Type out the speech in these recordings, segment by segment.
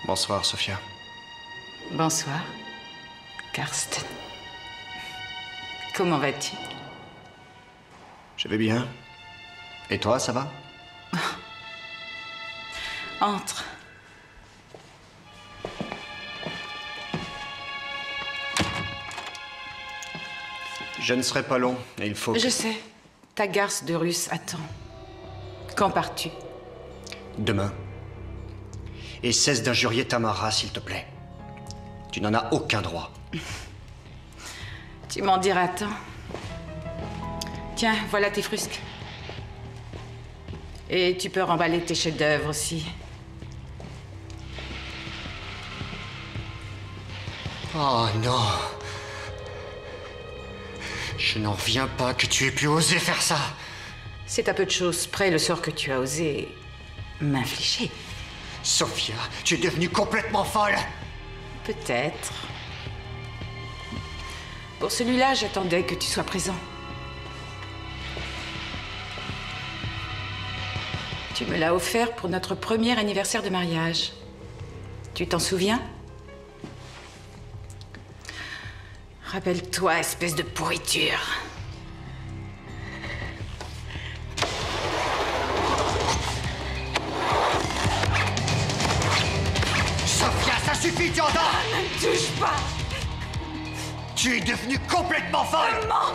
Bonsoir, Sophia. Bonsoir, Karsten. Comment vas-tu? Je vais bien. Et toi, ça va? Entre. Je ne serai pas long, et il faut que... Je sais. Ta garce de Russe attend. Quand pars-tu? Demain. Et cesse d'injurier Tamara, s'il te plaît. Tu n'en as aucun droit. Tu m'en diras tant. Tiens, voilà tes frusques. Et tu peux remballer tes chefs-d'œuvre aussi. Oh non. Je n'en reviens pas que tu aies pu oser faire ça. C'est à peu de choses près le sort que tu as osé m'infliger. Sophia, tu es devenue complètement folle. Peut-être. Pour celui-là, j'attendais que tu sois présent. Tu me l'as offert pour notre premier anniversaire de mariage. Tu t'en souviens? Rappelle-toi, espèce de pourriture. Sophia, ça suffit, tu entends? Ne me touche pas! Tu es devenue complètement folle! Maman!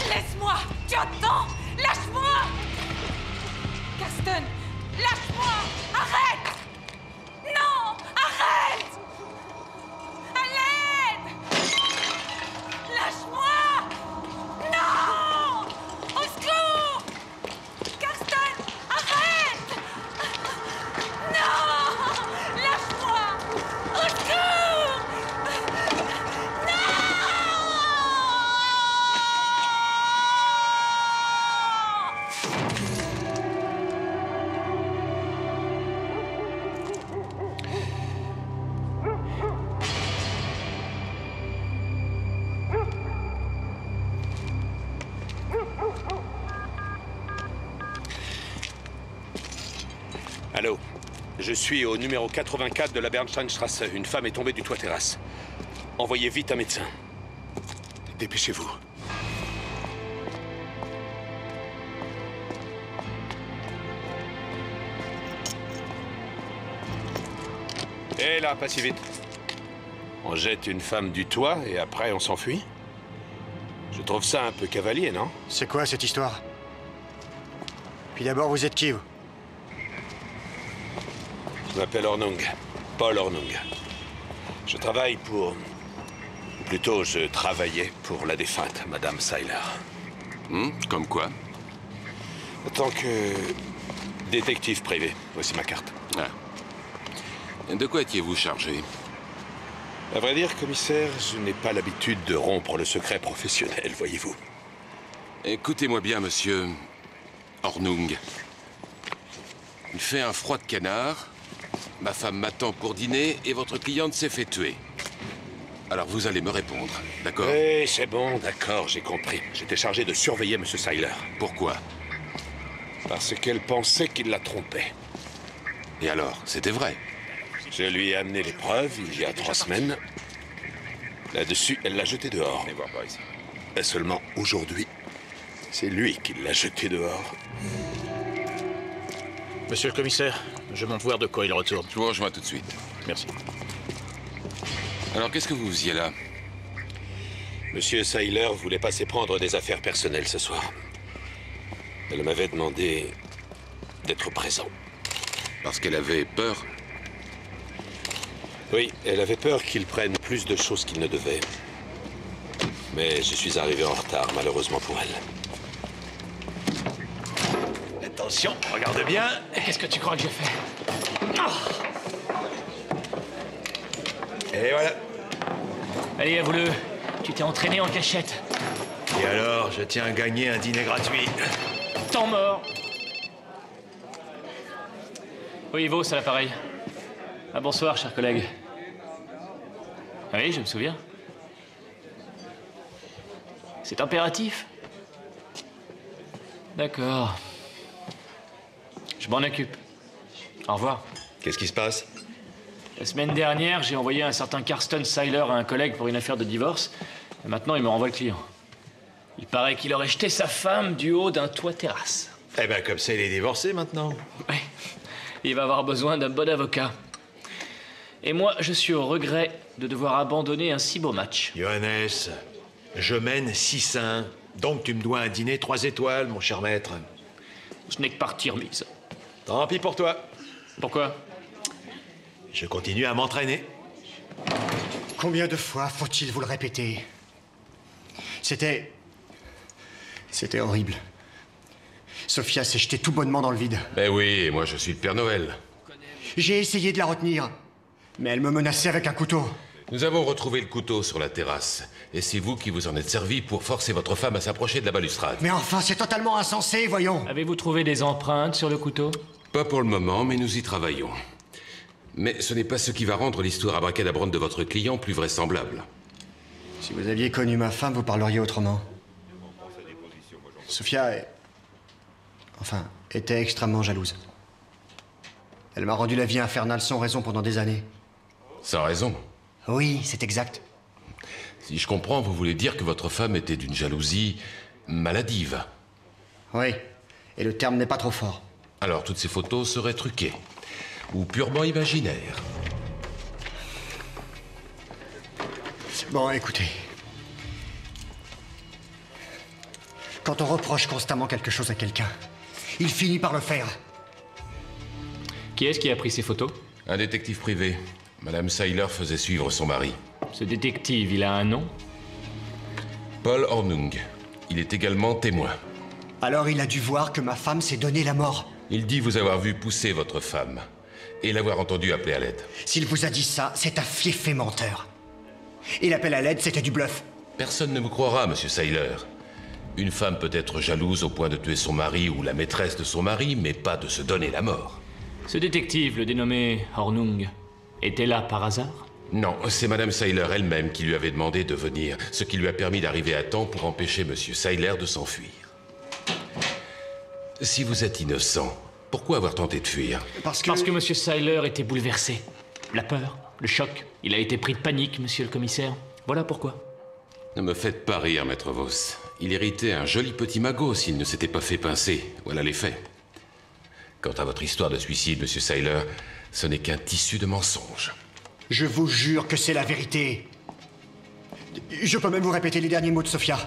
Laisse-moi! Tu entends? Lâche-moi! Karsten! Lâche-moi! Arrête! Non! Arrête! À l'aide! Lâche-moi! Non! Au secours! Karsten! Arrête! Non! Lâche-moi! Au secours! Allô, je suis au numéro 84 de la Bernsteinstrasse. Une femme est tombée du toit terrasse. Envoyez vite un médecin. Dépêchez-vous. Et là, pas si vite. On jette une femme du toit et après on s'enfuit? Je trouve ça un peu cavalier, non? C'est quoi cette histoire? Puis d'abord, vous êtes qui, vous? Je m'appelle Hornung. Paul Hornung. Je travaille pour... Plutôt, je travaillais pour la défunte, Madame Seiler. Comme quoi? En tant que détective privé. Voici ma carte. Ah. De quoi étiez-vous chargé? À vrai dire, commissaire, je n'ai pas l'habitude de rompre le secret professionnel, voyez-vous. Écoutez-moi bien, monsieur Hornung. Il fait un froid de canard. Ma femme m'attend pour dîner et votre cliente s'est fait tuer. Alors vous allez me répondre, d'accord? Oui, c'est bon, d'accord, j'ai compris. J'étais chargé de surveiller Monsieur Seiler. Pourquoi? Parce qu'elle pensait qu'il la trompait. Et alors, c'était vrai? Je lui ai amené les preuves il y a 3 semaines. Là-dessus, elle l'a jeté dehors. Venez voir par ici. Et seulement aujourd'hui, c'est lui qui l'a jeté dehors. Monsieur le commissaire, je monte voir de quoi il retourne. Je vous rejoins tout de suite. Merci. Alors, qu'est-ce que vous faisiez là? Monsieur Seiler voulait passer prendre des affaires personnelles ce soir. Elle m'avait demandé d'être présent. Parce qu'elle avait peur? Oui, elle avait peur qu'il prenne plus de choses qu'il ne devait. Mais je suis arrivé en retard, malheureusement pour elle. Attention, regarde bien. Qu'est-ce que tu crois que j'ai fait? Et voilà. Allez, avoue-le, tu t'es entraîné en cachette. Et alors, je tiens à gagner un dîner gratuit. Temps mort. Oui, Ivo, c'est l'appareil. Ah, bonsoir, cher collègue. Ah oui, je me souviens. C'est impératif. D'accord. Je m'en occupe. Au revoir. Qu'est-ce qui se passe? La semaine dernière, j'ai envoyé un certain Carsten Seiler à un collègue pour une affaire de divorce. Et maintenant, il me renvoie le client. Il paraît qu'il aurait jeté sa femme du haut d'un toit terrasse. Eh ben, comme ça, il est divorcé maintenant. Oui. Il va avoir besoin d'un bon avocat. Et moi, je suis au regret de devoir abandonner un si beau match. Johannes, je mène 6-1. Donc tu me dois un dîner 3 étoiles, mon cher maître. Ce n'est que partie remise. Tant pis pour toi. Pourquoi? Je continue à m'entraîner. Combien de fois faut-il vous le répéter? C'était horrible. Sophia s'est jetée tout bonnement dans le vide. Ben oui, et moi je suis le Père Noël. J'ai essayé de la retenir, mais elle me menaçait avec un couteau. Nous avons retrouvé le couteau sur la terrasse. Et c'est vous qui vous en êtes servi pour forcer votre femme à s'approcher de la balustrade. Mais enfin, c'est totalement insensé, voyons. Avez-vous trouvé des empreintes sur le couteau? Pas pour le moment, mais nous y travaillons. Mais ce n'est pas ce qui va rendre l'histoire abracadabrante de votre client plus vraisemblable. Si vous aviez connu ma femme, vous parleriez autrement. Sophia était extrêmement jalouse. Elle m'a rendu la vie infernale sans raison pendant des années. Sans raison. Oui, c'est exact. Si je comprends, vous voulez dire que votre femme était d'une jalousie maladive. Oui, et le terme n'est pas trop fort. Alors toutes ces photos seraient truquées. Ou purement imaginaires. Bon, écoutez. Quand on reproche constamment quelque chose à quelqu'un, il finit par le faire. Qui est-ce qui a pris ces photos? Un détective privé. Madame Seiler faisait suivre son mari. Ce détective, il a un nom? Paul Hornung. Il est également témoin. Alors il a dû voir que ma femme s'est donné la mort. Il dit vous avoir vu pousser votre femme et l'avoir entendu appeler à l'aide. S'il vous a dit ça, c'est un fieffé menteur. Et l'appel à l'aide, c'était du bluff. Personne ne vous croira, monsieur Seiler. Une femme peut être jalouse au point de tuer son mari ou la maîtresse de son mari, mais pas de se donner la mort. Ce détective, le dénommé Hornung, était là par hasard? Non, c'est madame Seiler elle-même qui lui avait demandé de venir, ce qui lui a permis d'arriver à temps pour empêcher monsieur Seiler de s'enfuir. Si vous êtes innocent, pourquoi avoir tenté de fuir? Parce que monsieur Seiler était bouleversé. La peur, le choc. Il a été pris de panique, monsieur le commissaire. Voilà pourquoi. Ne me faites pas rire, maître Voss. Il héritait un joli petit magot s'il ne s'était pas fait pincer. Voilà les faits. Quant à votre histoire de suicide, monsieur Seiler, ce n'est qu'un tissu de mensonges. je vous jure que c'est la vérité. Je peux même vous répéter les derniers mots de Sophia.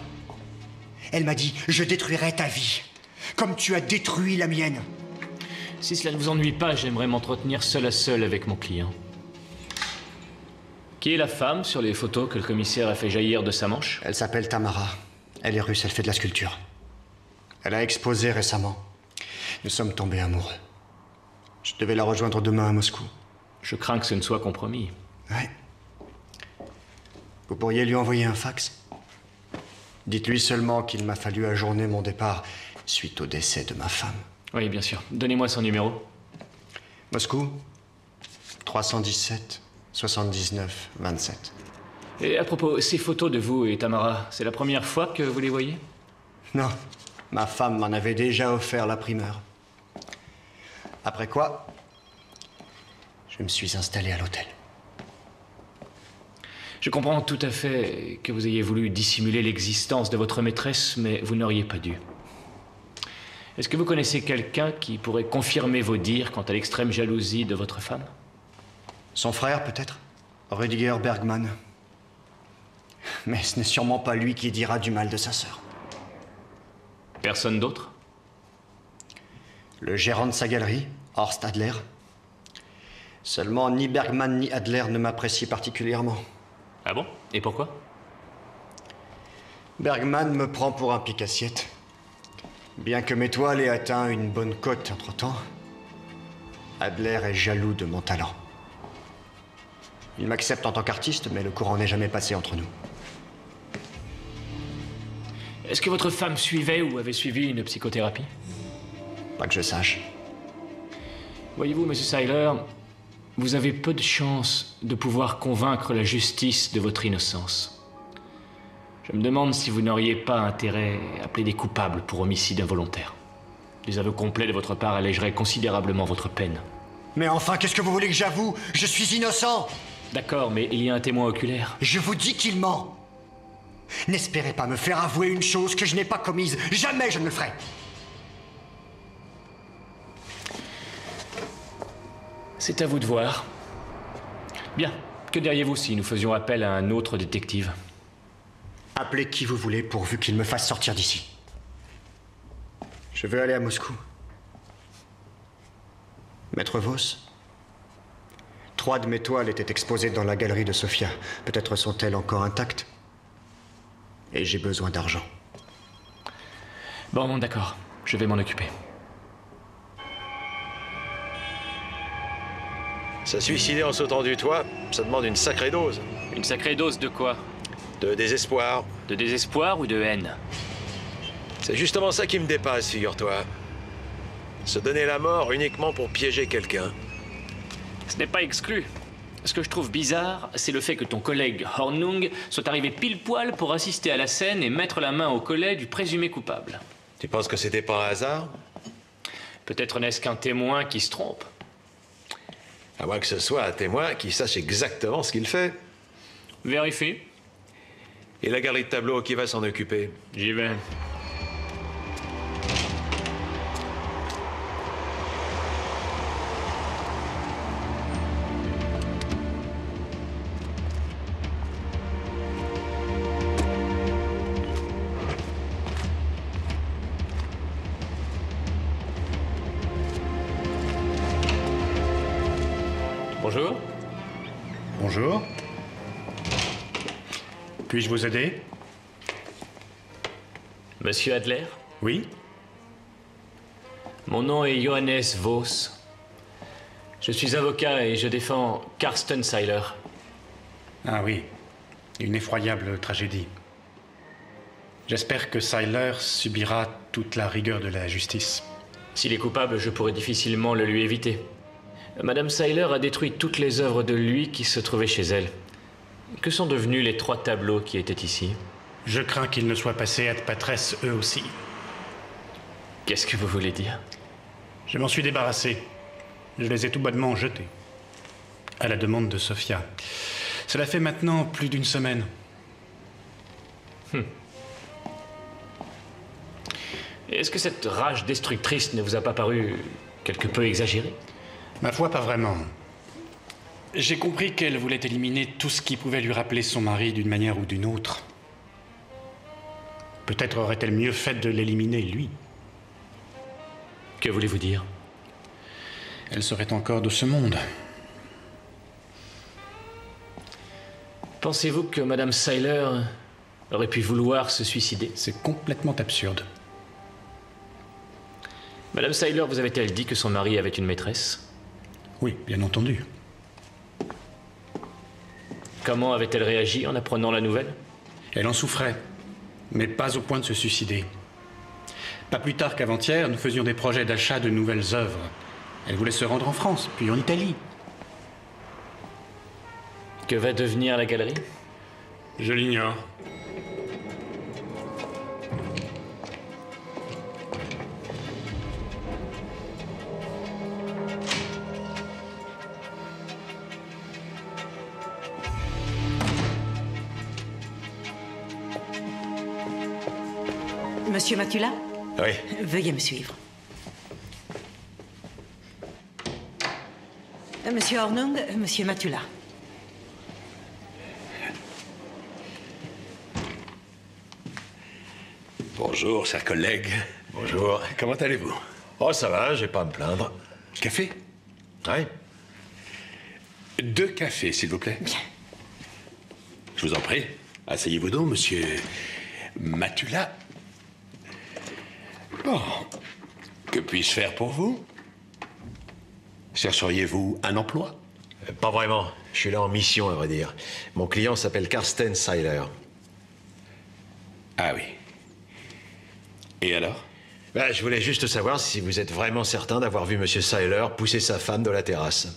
Elle m'a dit « Je détruirai ta vie, comme tu as détruit la mienne. » Si cela ne vous ennuie pas, j'aimerais m'entretenir seul à seul avec mon client. Qui est la femme sur les photos que le commissaire a fait jaillir de sa manche? Elle s'appelle Tamara. Elle est russe, elle fait de la sculpture. Elle a exposé récemment. Nous sommes tombés amoureux. Je devais la rejoindre demain à Moscou. Je crains que ce ne soit compromis. Ouais. Vous pourriez lui envoyer un fax? Dites-lui seulement qu'il m'a fallu ajourner mon départ suite au décès de ma femme. Oui, bien sûr. Donnez-moi son numéro. Moscou, 317 79 27. Et à propos, ces photos de vous et Tamara, c'est la première fois que vous les voyez? Non, ma femme m'en avait déjà offert la primeur. Après quoi, je me suis installé à l'hôtel. Je comprends tout à fait que vous ayez voulu dissimuler l'existence de votre maîtresse, mais vous n'auriez pas dû. Est-ce que vous connaissez quelqu'un qui pourrait confirmer vos dires quant à l'extrême jalousie de votre femme? Son frère, peut-être? Rüdiger Bergman. Mais ce n'est sûrement pas lui qui dira du mal de sa sœur. Personne d'autre? Le gérant de sa galerie, Horst Adler. Seulement, ni Bergman ni Adler ne m'apprécient particulièrement. Ah bon? Et pourquoi? Bergman me prend pour un pique-assiette. Bien que mes toiles aient atteint une bonne cote entre-temps, Adler est jaloux de mon talent. Il m'accepte en tant qu'artiste, mais le courant n'est jamais passé entre nous. Est-ce que votre femme suivait ou avait suivi une psychothérapie? Pas que je sache. Voyez-vous, Monsieur Seiler, vous avez peu de chances de pouvoir convaincre la justice de votre innocence. Je me demande si vous n'auriez pas intérêt à plaider coupable pour homicide involontaire. Des aveux complets de votre part allégeraient considérablement votre peine. Mais enfin, qu'est-ce que vous voulez que j'avoue? Je suis innocent! D'accord, mais il y a un témoin oculaire. Je vous dis qu'il ment! N'espérez pas me faire avouer une chose que je n'ai pas commise. Jamais je ne le ferai! C'est à vous de voir. Bien. Que diriez-vous si nous faisions appel à un autre détective? Appelez qui vous voulez pourvu qu'il me fasse sortir d'ici. Je veux aller à Moscou. Maître Vos, 3 de mes toiles étaient exposées dans la galerie de Sofia. Peut-être sont-elles encore intactes. Et j'ai besoin d'argent. Bon, d'accord. Je vais m'en occuper. Se suicider en sautant du toit, ça demande une sacrée dose. Une sacrée dose de quoi? De désespoir. De désespoir ou de haine? C'est justement ça qui me dépasse, figure-toi. Se donner la mort uniquement pour piéger quelqu'un. Ce n'est pas exclu. Ce que je trouve bizarre, c'est le fait que ton collègue Hornung soit arrivé pile poil pour assister à la scène et mettre la main au collet du présumé coupable. Tu penses que c'était pas un hasard? Peut-être n'est-ce qu'un témoin qui se trompe. À moins que ce soit un témoin qui sache exactement ce qu'il fait. Vérifie. Et la galerie de tableaux, qui va s'en occuper? J'y vais. Bonjour. Bonjour. Puis-je vous aider? Monsieur Adler? Oui? Mon nom est Johannes Vos. Je suis avocat et je défends Carsten Seiler. Ah oui, une effroyable tragédie. J'espère que Seiler subira toute la rigueur de la justice. S'il est coupable, je pourrais difficilement le lui éviter. Madame Seiler a détruit toutes les œuvres de lui qui se trouvaient chez elle. Que sont devenus les 3 tableaux qui étaient ici? Je crains qu'ils ne soient passés ad patres eux aussi. Qu'est-ce que vous voulez dire? Je m'en suis débarrassé. Je les ai tout bonnement jetés. À la demande de Sofia. Cela fait maintenant plus d'1 semaine. Est-ce que cette rage destructrice ne vous a pas paru quelque peu exagérée? Ma foi, pas vraiment. J'ai compris qu'elle voulait éliminer tout ce qui pouvait lui rappeler son mari d'une manière ou d'une autre. Peut-être aurait-elle mieux fait de l'éliminer, lui. Que voulez-vous dire? Elle serait encore de ce monde. Pensez-vous que Madame Seiler aurait pu vouloir se suicider? C'est complètement absurde. Madame Seiler vous avait-elle dit que son mari avait une maîtresse? Oui, bien entendu. Comment avait-elle réagi en apprenant la nouvelle? Elle en souffrait, mais pas au point de se suicider. Pas plus tard qu'avant-hier, nous faisions des projets d'achat de nouvelles œuvres. Elle voulait se rendre en France, puis en Italie. Que va devenir la galerie? Je l'ignore. Monsieur Matula? Oui. Veuillez me suivre. Monsieur Hornung, Monsieur Matula. Bonjour, chers collègues. Bonjour. Comment allez-vous? Oh, ça va, j'ai pas à me plaindre. Café? Ouais. 2 cafés, s'il vous plaît. Bien. Je vous en prie. Asseyez-vous donc, monsieur Matula. Bon. Que puis-je faire pour vous? Chercheriez-vous un emploi? Pas vraiment. Je suis là en mission, à vrai dire. Mon client s'appelle Carsten Seiler. Ah oui. Et alors? Je voulais juste savoir si vous êtes vraiment certain d'avoir vu Monsieur Seiler pousser sa femme de la terrasse.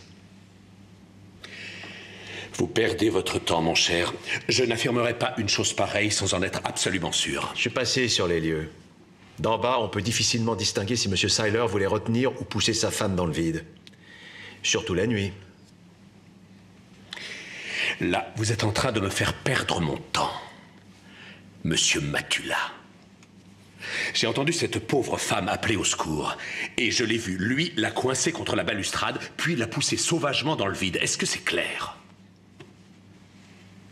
Vous perdez votre temps, mon cher. Je n'affirmerai pas une chose pareille sans en être absolument sûr. Je suis passé sur les lieux. D'en bas, on peut difficilement distinguer si Monsieur Seiler voulait retenir ou pousser sa femme dans le vide. Surtout la nuit. Là, vous êtes en train de me faire perdre mon temps. Monsieur Matula. J'ai entendu cette pauvre femme appeler au secours. Et je l'ai vu, lui, la coincer contre la balustrade, puis la pousser sauvagement dans le vide. Est-ce que c'est clair?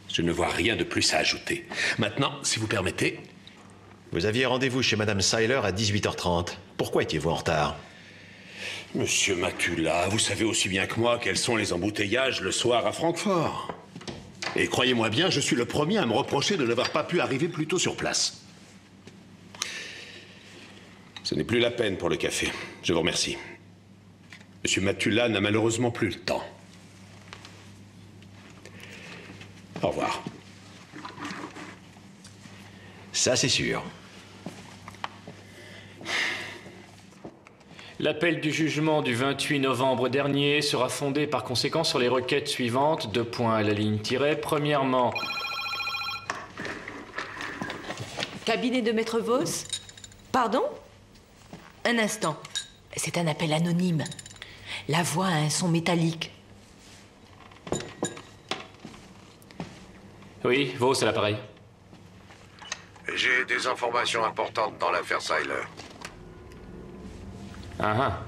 Je ne vois rien de plus à ajouter. Maintenant, si vous permettez... Vous aviez rendez-vous chez Madame Seiler à 18h30. Pourquoi étiez-vous en retard? Monsieur Matula, vous savez aussi bien que moi quels sont les embouteillages le soir à Francfort. Et croyez-moi bien, je suis le premier à me reprocher de n'avoir pas pu arriver plus tôt sur place. Ce n'est plus la peine pour le café. Je vous remercie. Monsieur Matula n'a malheureusement plus le temps. Au revoir. Ça, c'est sûr. L'appel du jugement du 28 novembre dernier sera fondé par conséquent sur les requêtes suivantes, 2 points à la ligne tirée. Premièrement... Cabinet de Maître Vos? Pardon? Un instant. C'est un appel anonyme. La voix a un son métallique. Oui, Vos, c'est l'appareil. J'ai des informations importantes dans l'affaire Seiler. Ah ah.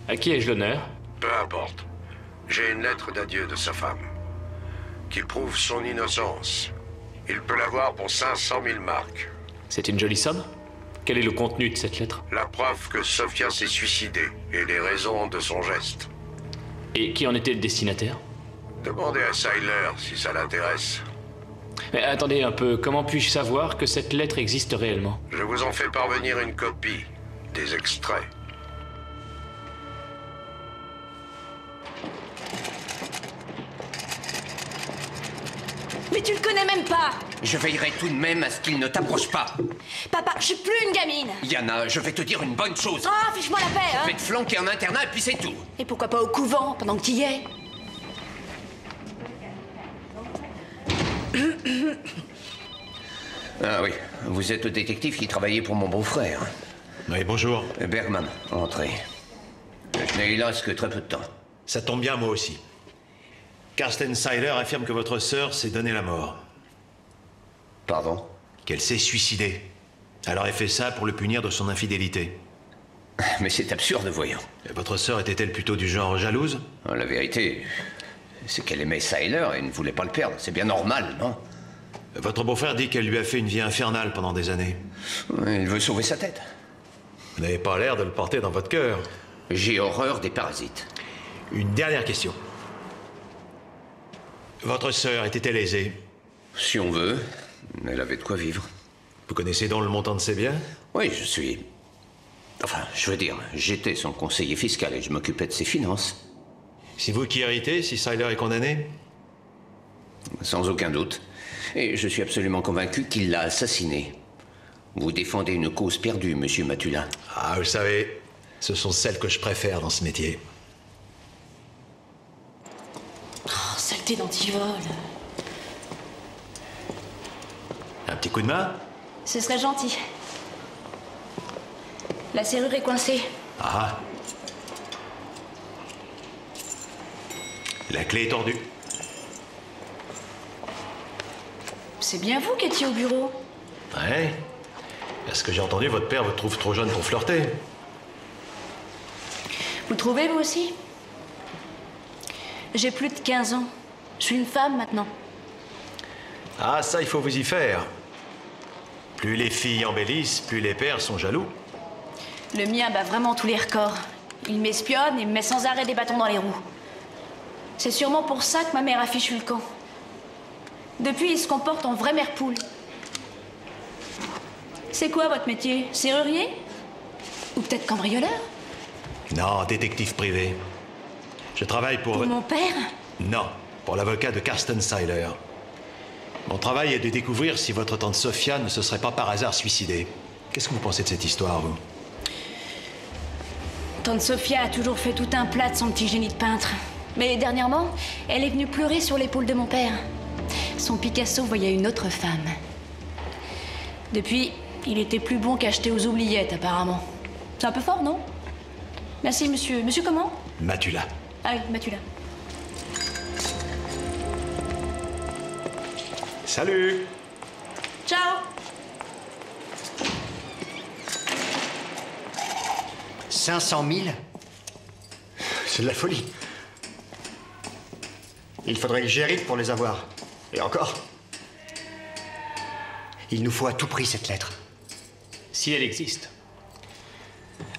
À qui ai-je l'honneur? Peu importe. J'ai une lettre d'adieu de sa femme, qui prouve son innocence. Il peut l'avoir pour 500 000 marks. C'est une jolie somme. Quel est le contenu de cette lettre? La preuve que Sofia s'est suicidée et les raisons de son geste. Et qui en était le destinataire? Demandez à Seiler si ça l'intéresse. Mais attendez un peu, comment puis-je savoir que cette lettre existe réellement? Je vous en fais parvenir une copie, des extraits. Mais tu le connais même pas! Je veillerai tout de même à ce qu'il ne t'approche pas. Papa, je suis plus une gamine! Yana, je vais te dire une bonne chose. Ah, fiche-moi la paix, hein! Je vais te flanquer en internat et puis c'est tout. Et pourquoi pas au couvent, pendant que t'y es? Ah oui, vous êtes le détective qui travaillait pour mon beau-frère. Oui, bonjour. Bergman, entrez. Je n'ai hélas que très peu de temps. Ça tombe bien, moi aussi. Carsten Seiler affirme que votre sœur s'est donné la mort. Pardon? Qu'elle s'est suicidée. Elle aurait fait ça pour le punir de son infidélité. Mais c'est absurde, voyons. Et votre sœur était-elle plutôt du genre jalouse? La vérité, c'est qu'elle aimait Seiler et ne voulait pas le perdre. C'est bien normal, non? Votre beau-frère dit qu'elle lui a fait une vie infernale pendant des années. Il veut sauver sa tête. Vous n'avez pas l'air de le porter dans votre cœur. J'ai horreur des parasites. Une dernière question. Votre sœur était-elle aisée? Si on veut. Elle avait de quoi vivre. Vous connaissez donc le montant de ses biens? Oui, je suis... Enfin, je veux dire, j'étais son conseiller fiscal et je m'occupais de ses finances. C'est vous qui héritez si Seiler est condamné? Sans aucun doute. Et je suis absolument convaincu qu'il l'a assassiné. Vous défendez une cause perdue, monsieur Matula. Ah, vous savez, ce sont celles que je préfère dans ce métier. Oh, saleté d'antivol. Un petit coup de main? Ce serait gentil. La serrure est coincée. Ah. La clé est tordue. C'est bien vous qui étiez au bureau. Ouais. Est-ce que j'ai entendu, votre père vous trouve trop jeune pour flirter? Vous trouvez, vous aussi? J'ai plus de 15 ans. Je suis une femme, maintenant. Ah, ça, il faut vous y faire. Plus les filles embellissent, plus les pères sont jaloux. Le mien bat vraiment tous les records. Il m'espionne et me met sans arrêt des bâtons dans les roues. C'est sûrement pour ça que ma mère a fichu le camp. Depuis, il se comporte en vrai mère poule. C'est quoi votre métier? Serrurier? Ou peut-être cambrioleur? Non, détective privé. Je travaille pour... Pour mon père? Non, pour l'avocat de Carsten Seiler. Mon travail est de découvrir si votre tante Sophia ne se serait pas par hasard suicidée. Qu'est-ce que vous pensez de cette histoire, vous? Tante Sophia a toujours fait tout un plat de son petit génie de peintre. Mais dernièrement, elle est venue pleurer sur l'épaule de mon père. Son Picasso voyait une autre femme. Depuis, il était plus bon qu'acheter aux oubliettes, apparemment. C'est un peu fort, non? Merci, monsieur. Monsieur comment? Matula. Ah oui, Matula. Salut! Ciao! 500 000? C'est de la folie. Il faudrait que j'hérite pour les avoir. Et encore. Il nous faut à tout prix cette lettre. Si elle existe,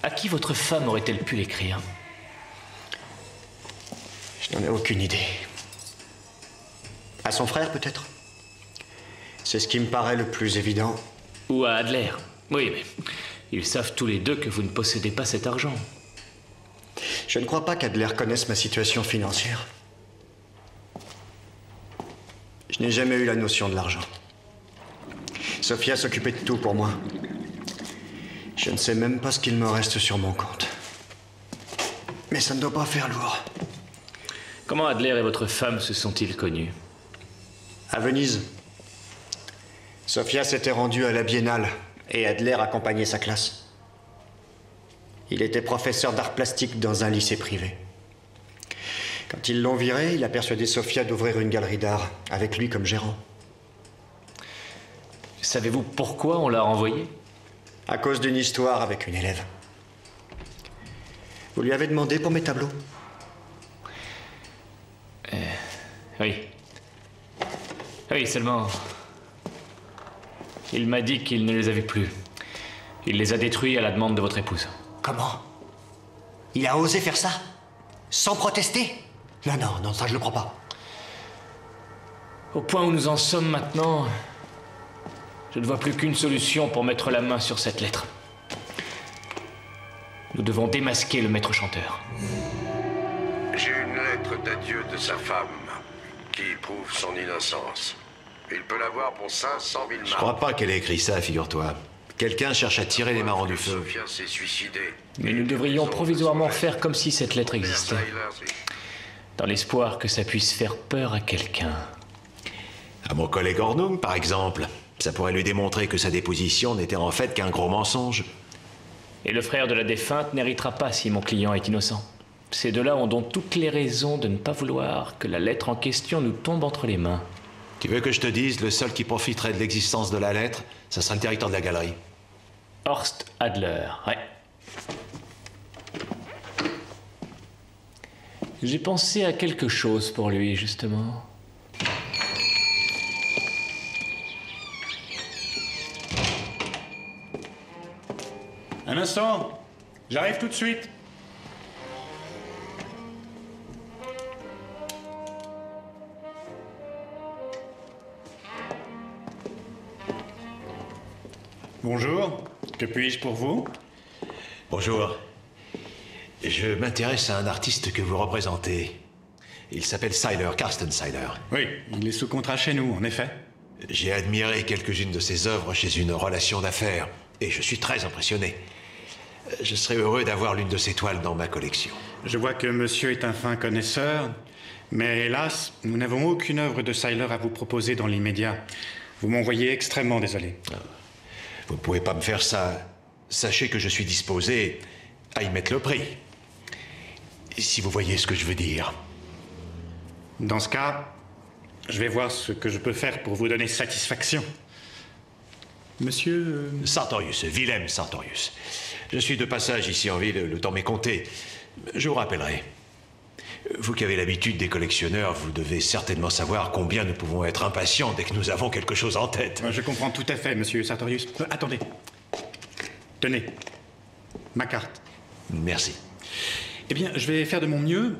à qui votre femme aurait-elle pu l'écrire? Je n'en ai aucune idée. À son frère, peut-être? C'est ce qui me paraît le plus évident. Ou à Adler. Oui, mais ils savent tous les deux que vous ne possédez pas cet argent. Je ne crois pas qu'Adler connaisse ma situation financière. Je n'ai jamais eu la notion de l'argent. Sophia s'occupait de tout pour moi. Je ne sais même pas ce qu'il me reste sur mon compte. Mais ça ne doit pas faire lourd. Comment Adler et votre femme se sont-ils connus? À Venise. Sophia s'était rendue à la Biennale et Adler accompagnait sa classe. Il était professeur d'art plastique dans un lycée privé. Quand ils l'ont viré, il a persuadé Sophia d'ouvrir une galerie d'art avec lui comme gérant. Savez-vous pourquoi on l'a renvoyé? À cause d'une histoire avec une élève. Vous lui avez demandé pour mes tableaux? Oui. Oui, seulement... Il m'a dit qu'il ne les avait plus. Il les a détruits à la demande de votre épouse. Comment? Il a osé faire ça? Sans protester? Non, non, non, ça je le crois pas. Au point où nous en sommes maintenant, je ne vois plus qu'une solution pour mettre la main sur cette lettre. Nous devons démasquer le maître chanteur. J'ai une lettre d'adieu de sa femme qui prouve son innocence. Il peut l'avoir pour 500 000 marks. Je crois pas qu'elle ait écrit ça, figure-toi. Quelqu'un cherche à tirer les marrons du feu. Sophia s'est suicidée. Mais nous devrions provisoirement faire comme si cette lettre existait. Dans l'espoir que ça puisse faire peur à quelqu'un. À mon collègue Hornung, par exemple. Ça pourrait lui démontrer que sa déposition n'était en fait qu'un gros mensonge. Et le frère de la défunte n'héritera pas si mon client est innocent. Ces deux-là ont donc toutes les raisons de ne pas vouloir que la lettre en question nous tombe entre les mains. Tu veux que je te dise, le seul qui profiterait de l'existence de la lettre, ça sera le directeur de la galerie. Horst Adler, ouais. J'ai pensé à quelque chose pour lui, justement. Un instant, j'arrive tout de suite. Bonjour, que puis-je pour vous? Bonjour. Je m'intéresse à un artiste que vous représentez. Il s'appelle Seiler, Carsten Seiler. Oui, il est sous contrat chez nous, en effet. J'ai admiré quelques-unes de ses œuvres chez une relation d'affaires, et je suis très impressionné. Je serais heureux d'avoir l'une de ses toiles dans ma collection. Je vois que monsieur est un fin connaisseur, mais hélas, nous n'avons aucune œuvre de Seiler à vous proposer dans l'immédiat. Vous m'envoyez extrêmement désolé. Vous ne pouvez pas me faire ça. Sachez que je suis disposé à y mettre le prix. Si vous voyez ce que je veux dire. Dans ce cas, je vais voir ce que je peux faire pour vous donner satisfaction. Monsieur... Sartorius, Wilhelm Sartorius. Je suis de passage ici en ville, le temps m'est compté. Je vous rappellerai. Vous qui avez l'habitude des collectionneurs, vous devez certainement savoir combien nous pouvons être impatients dès que nous avons quelque chose en tête. Je comprends tout à fait, monsieur Sartorius. Attendez. Tenez. Ma carte. Merci. Eh bien, je vais faire de mon mieux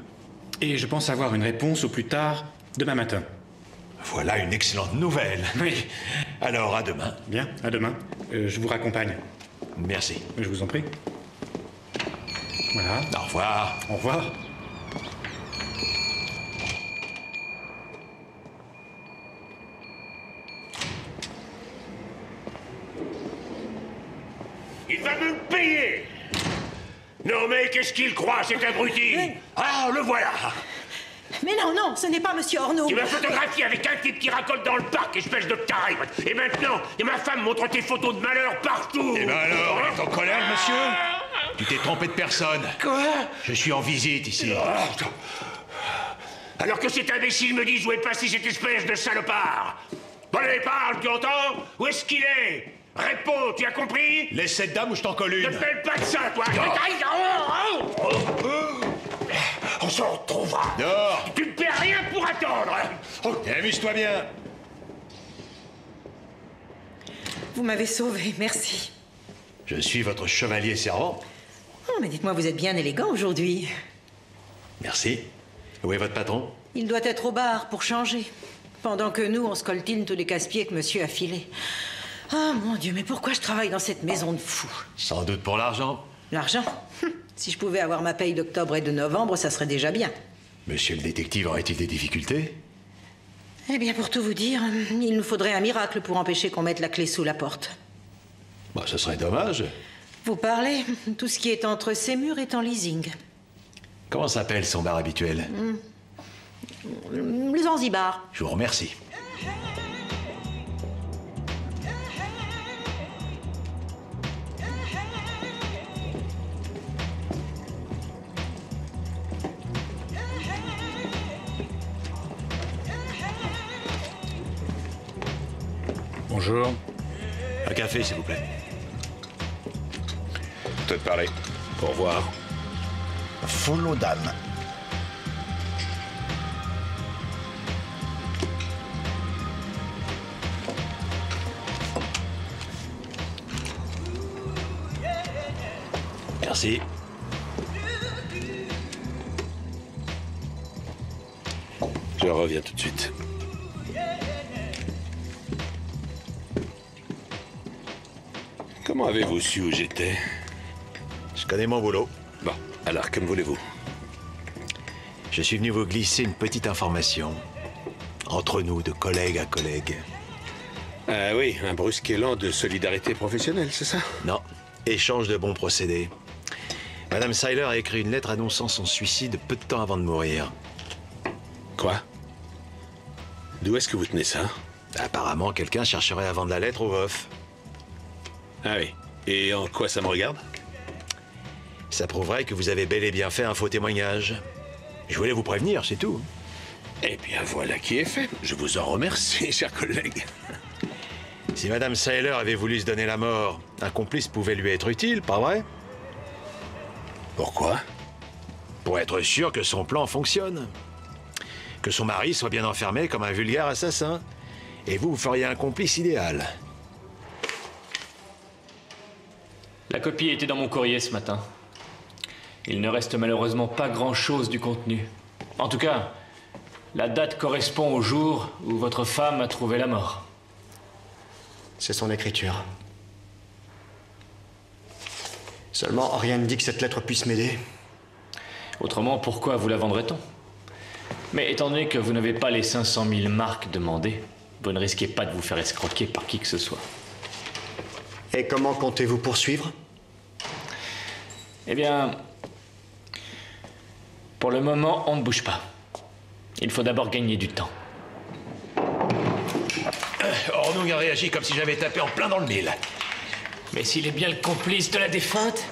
et je pense avoir une réponse au plus tard demain matin. Voilà une excellente nouvelle. Oui. Alors, à demain. Bien, à demain. Je vous raccompagne. Merci. Je vous en prie. Voilà. Au revoir. Au revoir. Il va me le payer! Non mais qu'est-ce qu'il croit, cet abruti? Ah, le voilà! Mais non, non, ce n'est pas Monsieur Orno. Tu m'as photographié avec un type qui racole dans le parc, espèce de taré. Et maintenant, et ma femme montre tes photos de malheur partout. Eh ben alors, elle est en colère, monsieur? Tu t'es trompé de personne. Quoi? Je suis en visite ici. Alors que cet imbécile me dit où est passé cette espèce de salopard. Bon, allez, parle, tu entends? Où est-ce qu'il est? Réponds, tu as compris? Laisse cette dame ou je t'en colle une. Ne mêle pas de ça, toi. On s'en retrouvera. Dehors. Tu ne perds rien pour attendre. Amuse-toi bien. Vous m'avez sauvé, merci. Je suis votre chevalier servant. Oh, mais dites-moi, vous êtes bien élégant aujourd'hui. Merci. Où est votre patron? Il doit être au bar pour changer. Pendant que nous, on scoltine tous les casse-pieds que monsieur a filés. Ah, mon Dieu, mais pourquoi je travaille dans cette maison de fous? Sans doute pour l'argent. L'argent? Si je pouvais avoir ma paye d'octobre et de novembre, ça serait déjà bien. Monsieur le détective aurait-il des difficultés? Eh bien, pour tout vous dire, il nous faudrait un miracle pour empêcher qu'on mette la clé sous la porte. Bah, ce serait dommage. Vous parlez? Tout ce qui est entre ces murs est en leasing. Comment s'appelle son bar habituel? Le Zanzibar. Je vous remercie. Bonjour. Un café, s'il vous plaît. Peut-être parler. Au revoir. Follow dame. Merci. Je reviens tout de suite. Comment avez-vous su où j'étais? Je connais mon boulot. Bon, alors, que me voulez-vous? Je suis venu vous glisser une petite information. Entre nous, de collègue à collègue. Ah oui, un brusque élan de solidarité professionnelle, c'est ça? Non, échange de bons procédés. Madame Seiler a écrit une lettre annonçant son suicide peu de temps avant de mourir. Quoi? D'où est-ce que vous tenez ça? Apparemment, quelqu'un chercherait à vendre la lettre au veuf. Ah oui. Et en quoi ça me regarde? Ça prouverait que vous avez bel et bien fait un faux témoignage. Je voulais vous prévenir, c'est tout. Eh bien, voilà qui est fait. Je vous en remercie, cher collègue. Si Madame Seiler avait voulu se donner la mort, un complice pouvait lui être utile, pas vrai? Pourquoi? Pour être sûr que son plan fonctionne. Que son mari soit bien enfermé comme un vulgaire assassin. Et vous feriez un complice idéal. La copie était dans mon courrier ce matin. Il ne reste malheureusement pas grand-chose du contenu. En tout cas, la date correspond au jour où votre femme a trouvé la mort. C'est son écriture. Seulement, rien ne dit que cette lettre puisse m'aider. Autrement, pourquoi vous la vendrait-on? Mais étant donné que vous n'avez pas les 500 000 marques demandées, vous ne risquez pas de vous faire escroquer par qui que ce soit. Et comment comptez-vous poursuivre? Eh bien, pour le moment, on ne bouge pas. Il faut d'abord gagner du temps. Ornung a réagi comme si j'avais tapé en plein dans le mille. Mais s'il est bien le complice de la défunte,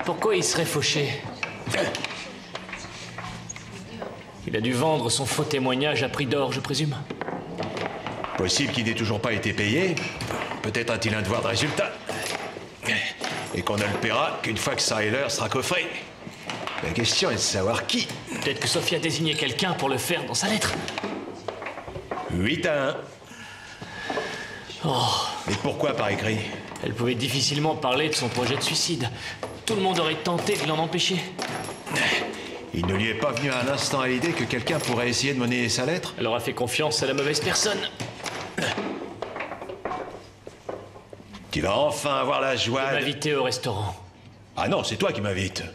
pourquoi il serait fauché? Il a dû vendre son faux témoignage à prix d'or, je présume. Possible qu'il n'ait toujours pas été payé. Peut-être a-t-il un devoir de résultat. Et qu'on ne le paiera qu'une fois que Seiler sera coffré. La question est de savoir qui. Peut-être que Sophia a désigné quelqu'un pour le faire dans sa lettre. 8-1. Oh. Mais pourquoi par écrit? Elle pouvait difficilement parler de son projet de suicide. Tout le monde aurait tenté de l'en empêcher. Il ne lui est pas venu un instant à l'idée que quelqu'un pourrait essayer de monnayer sa lettre? Elle aura fait confiance à la mauvaise personne. Tu vas enfin avoir la joie de m'inviter au restaurant. Ah non, c'est toi qui m'invites.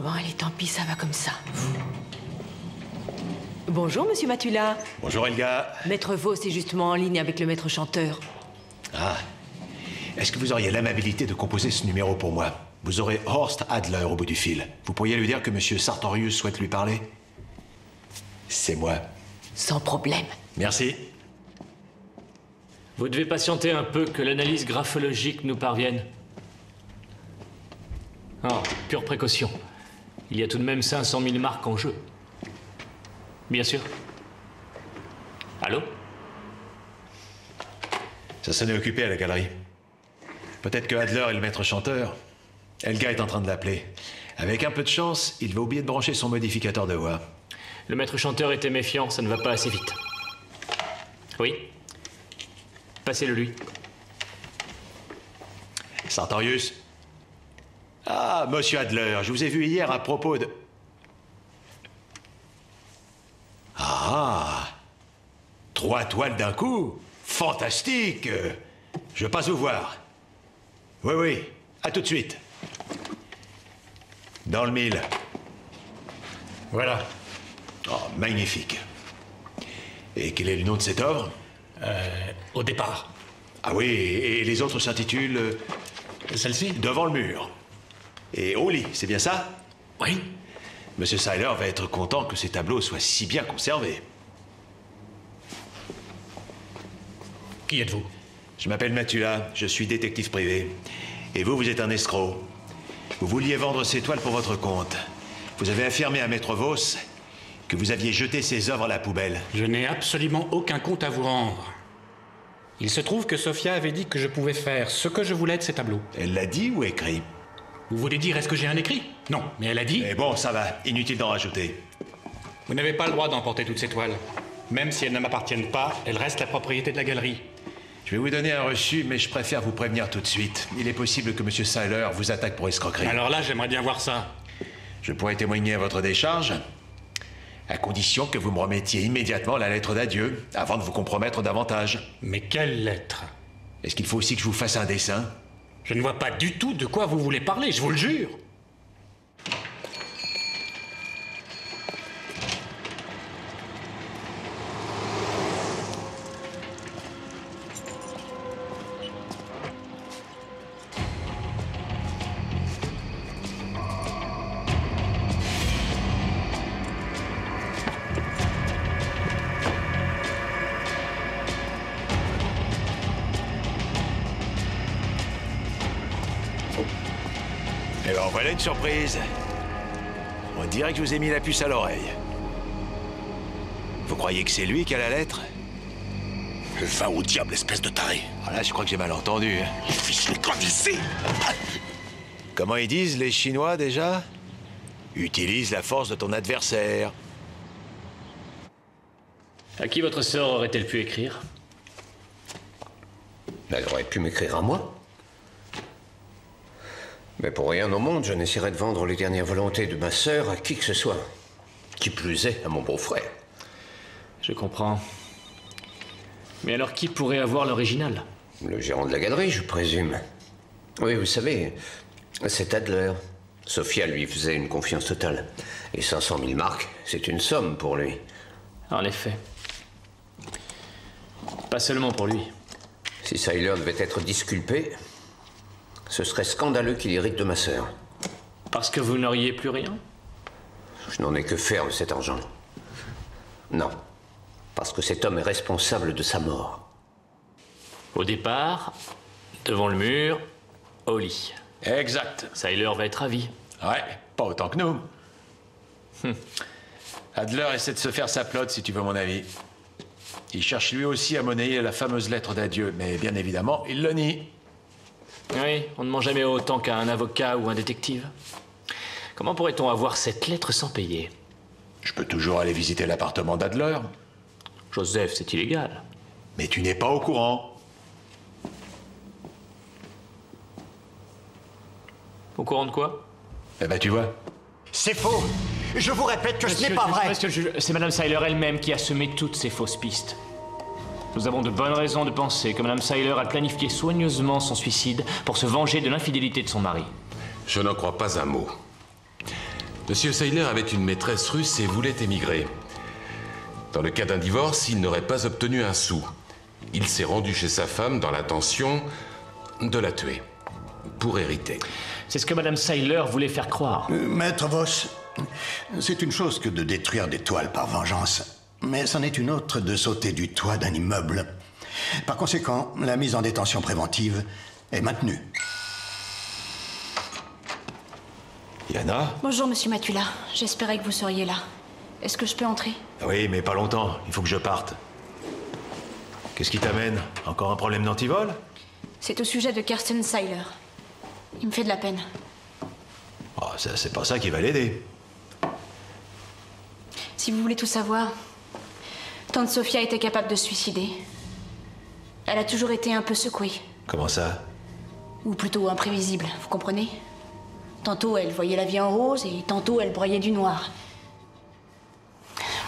Bon, allez, tant pis, ça va comme ça. Bonjour, monsieur Matula. Bonjour, Elga. Maître Vos est justement en ligne avec le maître chanteur. Ah. Est-ce que vous auriez l'amabilité de composer ce numéro pour moi? Vous aurez Horst Adler au bout du fil. Vous pourriez lui dire que monsieur Sartorius souhaite lui parler? C'est moi. Sans problème. Merci. Vous devez patienter un peu que l'analyse graphologique nous parvienne. Oh, pure précaution. Il y a tout de même 500 000 marques en jeu. Bien sûr. Allô? Ça s'en est occupé à la galerie. Peut-être que Adler est le maître chanteur. Elga est en train de l'appeler. Avec un peu de chance, il va oublier de brancher son modificateur de voix. Le maître chanteur était méfiant, ça ne va pas assez vite. Oui? Passez-le lui. Sartorius? Ah, monsieur Adler, je vous ai vu hier à propos de... Ah! 3 toiles d'un coup? Fantastique! Je passe vous voir. Oui, à tout de suite. Dans le mille. Voilà. Oh, magnifique. Et quel est le nom de cette œuvre? Au départ. Ah oui, et les autres s'intitulent... Celle-ci? Devant le mur. Et au lit, c'est bien ça? Oui. Monsieur Seiler va être content que ces tableaux soient si bien conservés. Qui êtes-vous? Je m'appelle Matula, je suis détective privé. Et vous, vous êtes un escroc. Vous vouliez vendre ces toiles pour votre compte. Vous avez affirmé à Maître Vos que vous aviez jeté ces œuvres à la poubelle. Je n'ai absolument aucun compte à vous rendre. Il se trouve que Sophia avait dit que je pouvais faire ce que je voulais de ces tableaux. Elle l'a dit ou écrit? Vous voulez dire, est-ce que j'ai un écrit? Non, mais elle a dit... Mais bon, ça va, inutile d'en rajouter. Vous n'avez pas le droit d'emporter toutes ces toiles. Même si elles ne m'appartiennent pas, elles restent la propriété de la galerie. Je vais vous donner un reçu, mais je préfère vous prévenir tout de suite. Il est possible que monsieur Seiler vous attaque pour escroquerie. Alors là, j'aimerais bien voir ça. Je pourrais témoigner à votre décharge, à condition que vous me remettiez immédiatement la lettre d'adieu, avant de vous compromettre davantage. Mais quelle lettre? Est-ce qu'il faut aussi que je vous fasse un dessin? Je ne vois pas du tout de quoi vous voulez parler, je vous le jure. Eh ben, voilà une surprise. On dirait que je vous ai mis la puce à l'oreille. Vous croyez que c'est lui qui a la lettre? Va au diable, espèce de taré. Ah là, je crois que j'ai mal entendu. Les fichiers ici. Comment ils disent, les Chinois, déjà? Utilise la force de ton adversaire. À qui votre sœur aurait-elle pu écrire? Elle aurait pu m'écrire à moi. Mais pour rien au monde, je n'essaierai de vendre les dernières volontés de ma sœur à qui que ce soit. Qui plus est, à mon beau-frère. Je comprends. Mais alors qui pourrait avoir l'original? Le gérant de la galerie, je présume. Oui, vous savez, c'est Adler. Sophia lui faisait une confiance totale. Et 500 000 marques, c'est une somme pour lui. En effet. Pas seulement pour lui. Si Seiler devait être disculpé, ce serait scandaleux qu'il hérite de ma sœur. Parce que vous n'auriez plus rien? Je n'en ai que faire de cet argent. Non. Parce que cet homme est responsable de sa mort. Au départ, devant le mur, au lit. Exact. Seiler va être ravi. Ouais, pas autant que nous. Adler essaie de se faire sa plotte, si tu veux mon avis. Il cherche lui aussi à monnayer la fameuse lettre d'adieu, mais bien évidemment, il le nie. Oui, on ne ment jamais autant qu'à un avocat ou un détective. Comment pourrait-on avoir cette lettre sans payer? Je peux toujours aller visiter l'appartement d'Adler. Joseph, c'est illégal. Mais tu n'es pas au courant. Au courant de quoi? Eh ben, tu vois. C'est faux. Je vous répète que ce n'est pas vrai. Monsieur le juge, c'est Madame Seiler elle-même qui a semé toutes ces fausses pistes. Nous avons de bonnes raisons de penser que Madame Seiler a planifié soigneusement son suicide pour se venger de l'infidélité de son mari. Je n'en crois pas un mot. Monsieur Seiler avait une maîtresse russe et voulait émigrer. Dans le cas d'un divorce, il n'aurait pas obtenu un sou. Il s'est rendu chez sa femme dans l'intention de la tuer, pour hériter. C'est ce que Madame Seiler voulait faire croire. Maître Voss, c'est une chose que de détruire des toiles par vengeance, mais c'en est une autre de sauter du toit d'un immeuble. Par conséquent, la mise en détention préventive est maintenue. Yana? Bonjour, monsieur Matula. J'espérais que vous seriez là. Est-ce que je peux entrer? Oui, mais pas longtemps. Il faut que je parte. Qu'est-ce qui t'amène? Encore un problème d'antivol? C'est au sujet de Karsten Seiler. Il me fait de la peine. Oh, ça, c'est pas ça qui va l'aider. Si vous voulez tout savoir, tante Sophia était capable de se suicider. Elle a toujours été un peu secouée. Comment ça? Ou plutôt imprévisible, vous comprenez? Tantôt elle voyait la vie en rose et tantôt elle broyait du noir.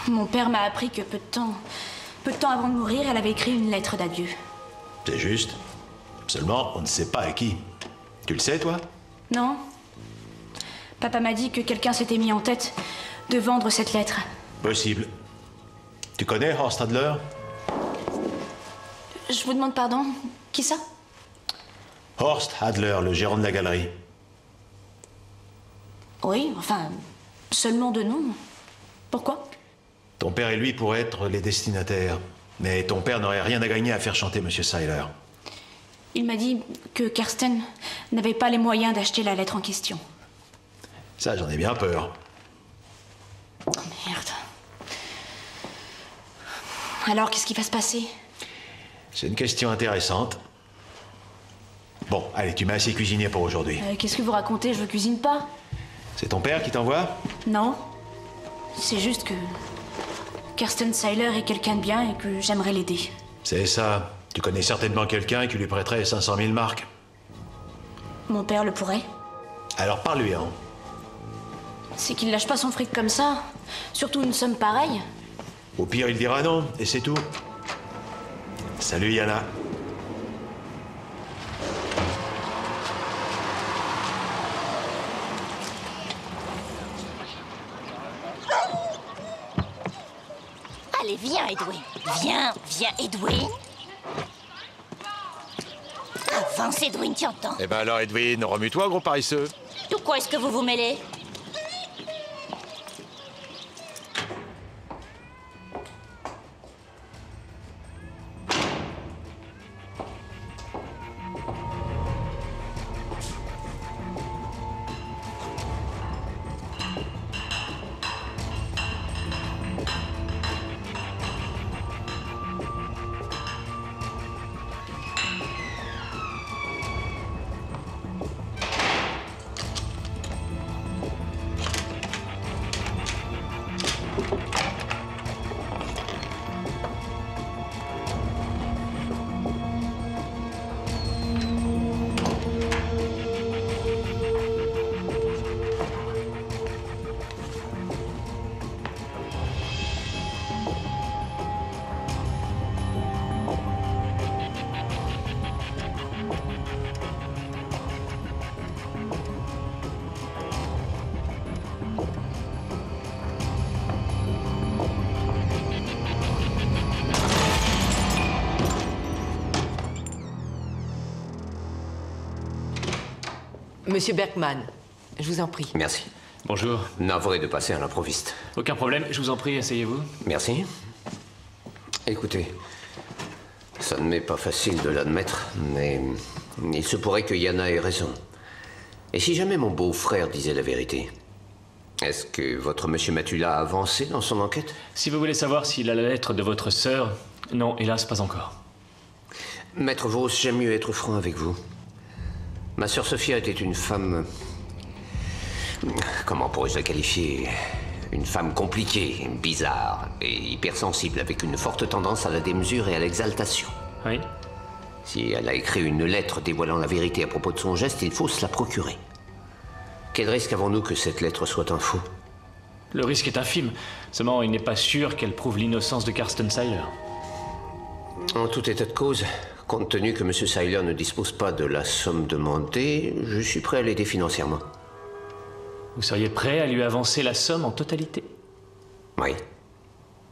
Mon père m'a appris que peu de temps avant de mourir, elle avait écrit une lettre d'adieu. C'est juste. Seulement, on ne sait pas à qui. Tu le sais, toi? Non. Papa m'a dit que quelqu'un s'était mis en tête de vendre cette lettre. Possible. Tu connais Horst Adler? Je vous demande pardon. Qui ça? Horst Adler, le gérant de la galerie. Oui, enfin, seulement de nom. Pourquoi? Ton père et lui pourraient être les destinataires. Mais ton père n'aurait rien à gagner à faire chanter Monsieur Seiler. Il m'a dit que Karsten n'avait pas les moyens d'acheter la lettre en question. Ça, j'en ai bien peur. Oh merde. Alors, qu'est-ce qui va se passer? C'est une question intéressante. Bon, allez, tu m'as assez cuisiné pour aujourd'hui. Qu'est-ce que vous racontez? Je ne cuisine pas. C'est ton père qui t'envoie? Non. C'est juste que Karsten Seiler est quelqu'un de bien et que j'aimerais l'aider. C'est ça. Tu connais certainement quelqu'un qui lui prêterait 500 000 marks. Mon père le pourrait. Alors parle-lui, hein. C'est qu'il lâche pas son fric comme ça. Surtout une somme pareille. Au pire, il dira non, et c'est tout. Salut, Yana. Allez, viens, Edwin. Viens, Edwin. Avance, Edwin, tu entends? Eh ben alors, Edwin, remue-toi, gros paresseux. De quoi est-ce que vous vous mêlez? Monsieur Berkman, je vous en prie. Merci. Bonjour. Navré de passer à l'improviste. Aucun problème, je vous en prie, asseyez-vous. Merci. Écoutez, ça ne m'est pas facile de l'admettre, mais il se pourrait que Yana ait raison. Et si jamais mon beau-frère disait la vérité? Est-ce que votre monsieur Matula a avancé dans son enquête? Si vous voulez savoir s'il a la lettre de votre sœur, non, hélas, pas encore. Maître Vos, j'aime mieux être franc avec vous. Ma sœur Sophia était une femme... Comment pourrais-je la qualifier? Une femme compliquée, bizarre et hypersensible, avec une forte tendance à la démesure et à l'exaltation. Oui. Si elle a écrit une lettre dévoilant la vérité à propos de son geste, il faut se la procurer. Quel risque avons-nous que cette lettre soit un faux? Le risque est infime. Seulement, il n'est pas sûr qu'elle prouve l'innocence de Carsten Seiler. En tout état de cause, compte tenu que M. Seiler ne dispose pas de la somme demandée, je suis prêt à l'aider financièrement. Vous seriez prêt à lui avancer la somme en totalité? Oui.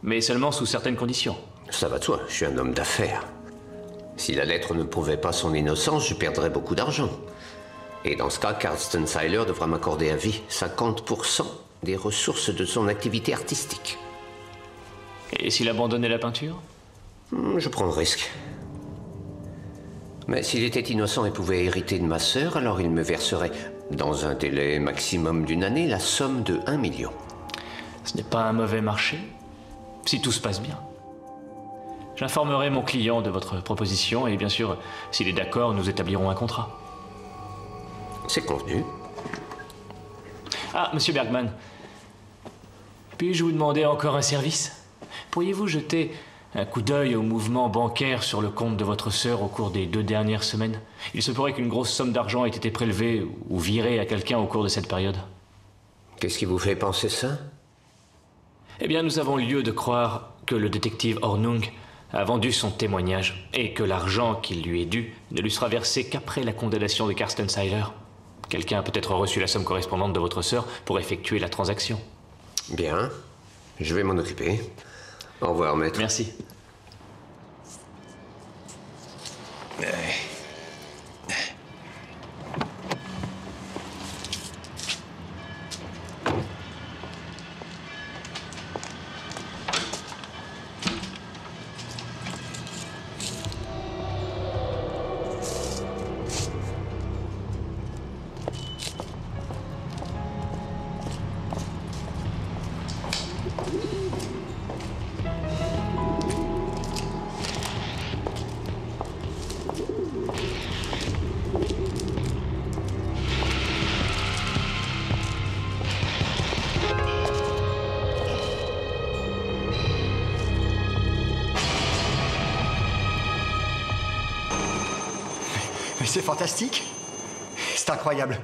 Mais seulement sous certaines conditions. Ça va de soi, je suis un homme d'affaires. Si la lettre ne prouvait pas son innocence, je perdrais beaucoup d'argent. Et dans ce cas, Carsten Seiler devra m'accorder à vie 50% des ressources de son activité artistique. Et s'il abandonnait la peinture? Je prends le risque. Mais s'il était innocent et pouvait hériter de ma sœur, alors il me verserait, dans un délai maximum d'1 année, la somme de 1 million. Ce n'est pas un mauvais marché, si tout se passe bien. J'informerai mon client de votre proposition et bien sûr, s'il est d'accord, nous établirons un contrat. C'est convenu. Ah, monsieur Bergman, puis-je vous demander encore un service? Pourriez-vous jeter un coup d'œil au mouvement bancaire sur le compte de votre sœur au cours des 2 dernières semaines? Il se pourrait qu'une grosse somme d'argent ait été prélevée ou virée à quelqu'un au cours de cette période. Qu'est-ce qui vous fait penser ça? Eh bien, nous avons lieu de croire que le détective Hornung a vendu son témoignage et que l'argent qu'il lui est dû ne lui sera versé qu'après la condamnation de Carsten Seiler. Quelqu'un a peut-être reçu la somme correspondante de votre sœur pour effectuer la transaction. Bien, je vais m'en occuper. Au revoir, maître. Merci. Mais c'est fantastique. C'est incroyable.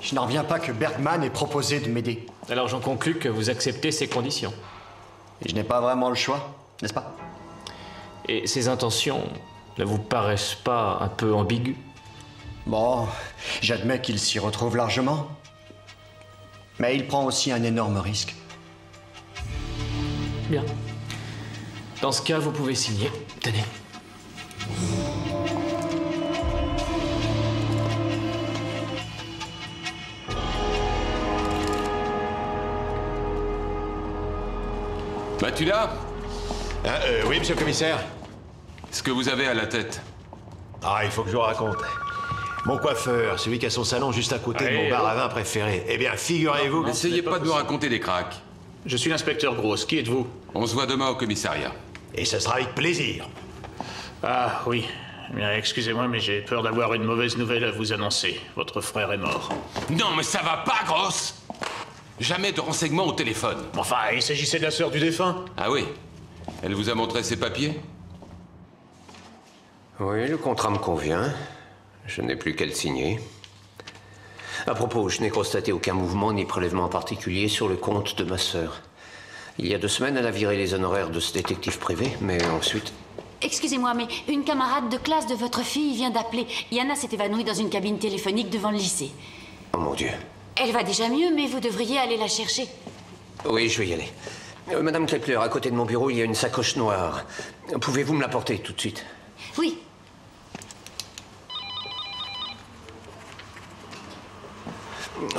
Je n'en reviens pas que Bergman ait proposé de m'aider. Alors j'en conclus que vous acceptez ces conditions. Et je n'ai pas vraiment le choix, n'est-ce pas? Et ces intentions ne vous paraissent pas un peu ambiguës? Bon, j'admets qu'il s'y retrouve largement. Mais il prend aussi un énorme risque. Bien. Dans ce cas, vous pouvez signer. Tenez. Matula? Oui, monsieur le commissaire. Ce que vous avez à la tête? Ah, il faut que je vous raconte. Mon coiffeur, celui qui a son salon juste à côté de mon bar à vin préféré. Eh bien, figurez-vous... N'essayez pas de me raconter des cracks. Je suis l'inspecteur Gross. Qui êtes-vous? On se voit demain au commissariat. Et ça sera avec plaisir. Ah, oui. Eh bien, excusez-moi, mais j'ai peur d'avoir une mauvaise nouvelle à vous annoncer. Votre frère est mort. Non, mais ça va pas, Gross! Jamais de renseignements au téléphone. Enfin, il s'agissait de la sœur du défunt. Ah oui? Elle vous a montré ses papiers? Oui, le contrat me convient. Je n'ai plus qu'à le signer. À propos, je n'ai constaté aucun mouvement ni prélèvement particulier sur le compte de ma sœur. Il y a 2 semaines, elle a viré les honoraires de ce détective privé, mais ensuite... Excusez-moi, mais une camarade de classe de votre fille vient d'appeler. Yana s'est évanouie dans une cabine téléphonique devant le lycée. Oh mon Dieu. Elle va déjà mieux, mais vous devriez aller la chercher. Oui, je vais y aller. Madame Klepler, à côté de mon bureau, il y a une sacoche noire. Pouvez-vous me l'apporter tout de suite? Oui.